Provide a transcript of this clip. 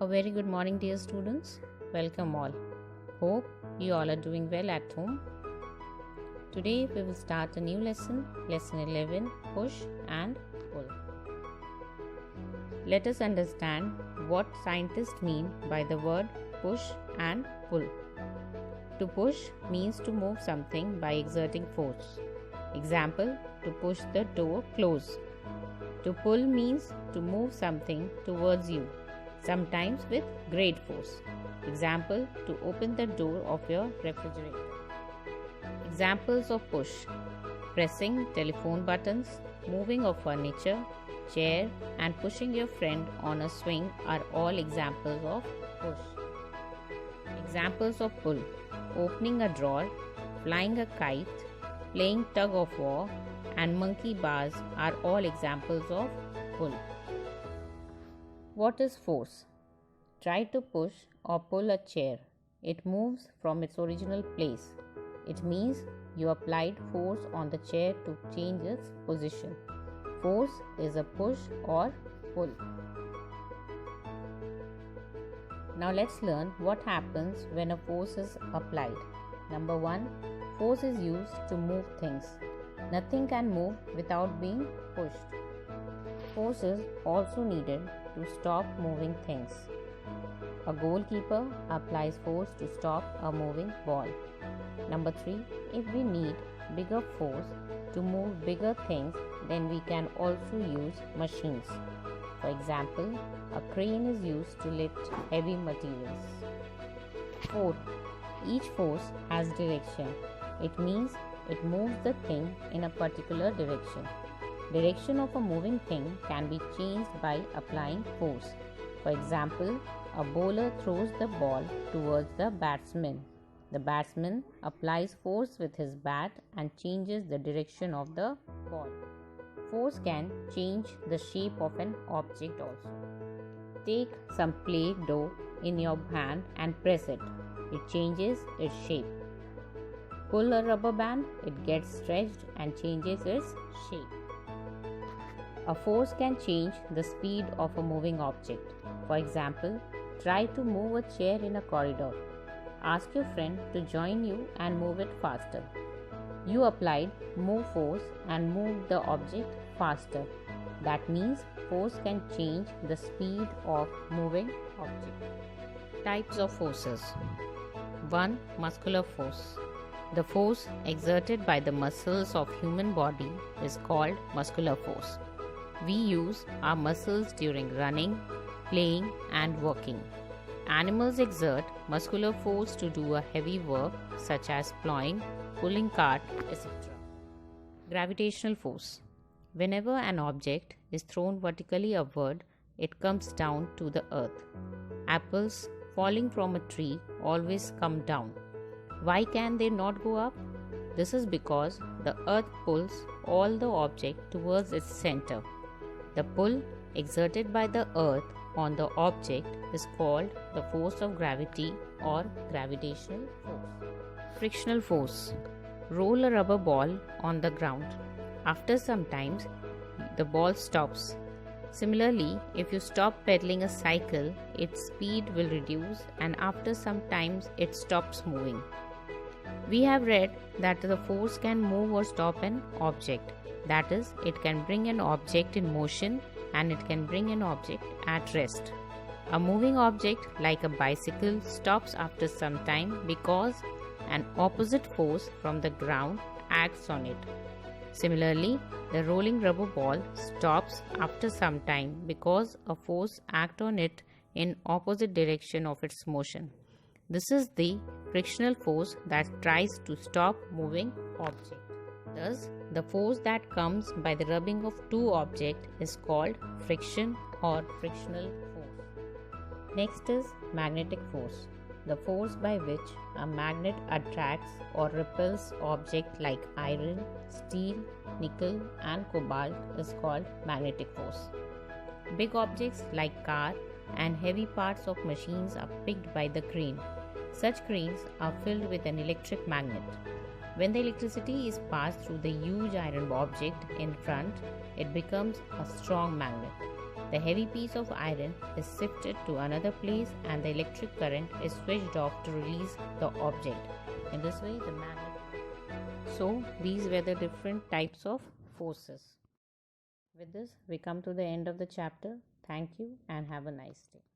A very good morning, dear students. Welcome all. Hope you all are doing well at home. Today we will start a new lesson, lesson 11, push and pull. Let us understand what scientists mean by the word push and pull. To push means to move something by exerting force. Example, to push the door close. To pull means to move something towards you, sometimes with great force. Example, to open the door of your refrigerator. Examples of push: pressing telephone buttons, moving of furniture, chair, and pushing your friend on a swing are all examples of push. Examples of pull: opening a drawer, flying a kite, playing tug of war, and monkey bars are all examples of pull. What is force? Try to push or pull a chair. It moves from its original place. It means you applied force on the chair to change its position. Force is a push or pull. Now let's learn what happens when a force is applied. Number 1. Force is used to move things. Nothing can move without being pushed. Force is also needed to stop moving things. A goalkeeper applies force to stop a moving ball. Number 3. If we need bigger force to move bigger things, then we can also use machines. For example, a crane is used to lift heavy materials. 4. Each force has direction. It means it moves the thing in a particular direction. Direction of a moving thing can be changed by applying force. For example, a bowler throws the ball towards the batsman. The batsman applies force with his bat and changes the direction of the ball. Force can change the shape of an object also. Take some Play Doh in your hand and press it. It changes its shape. Pull a rubber band, it gets stretched and changes its shape. A force can change the speed of a moving object. For example, try to move a chair in a corridor. Ask your friend to join you and move it faster. You applied more force and moved the object faster. That means force can change the speed of moving object. Types of forces. 1. Muscular force. The force exerted by the muscles of human body is called muscular force. We use our muscles during running, playing, and working. Animals exert muscular force to do a heavy work such as plowing, pulling cart, etc. Gravitational force. Whenever an object is thrown vertically upward, it comes down to the earth. Apples falling from a tree always come down. Why can they not go up? This is because the earth pulls all the object towards its center. The pull exerted by the earth on the object is called the force of gravity or gravitational force. Frictional force. Roll a rubber ball on the ground. After some time, the ball stops. Similarly, if you stop pedaling a cycle, its speed will reduce and after some time it stops moving. We have read that the force can move or stop an object. That is, it can bring an object in motion and it can bring an object at rest. A moving object like a bicycle stops after some time because an opposite force from the ground acts on it. Similarly, the rolling rubber ball stops after some time because a force acts on it in opposite direction of its motion. This is the frictional force that tries to stop moving object. Thus, the force that comes by the rubbing of two objects is called friction or frictional force. Next is magnetic force. The force by which a magnet attracts or repels objects like iron, steel, nickel and cobalt is called magnetic force. Big objects like car and heavy parts of machines are picked by the crane. Such cranes are filled with an electric magnet. When the electricity is passed through the huge iron object in front, it becomes a strong magnet. The heavy piece of iron is shifted to another place and the electric current is switched off to release the object. In this way, the magnet. So, these were the different types of forces. With this, we come to the end of the chapter. Thank you and have a nice day.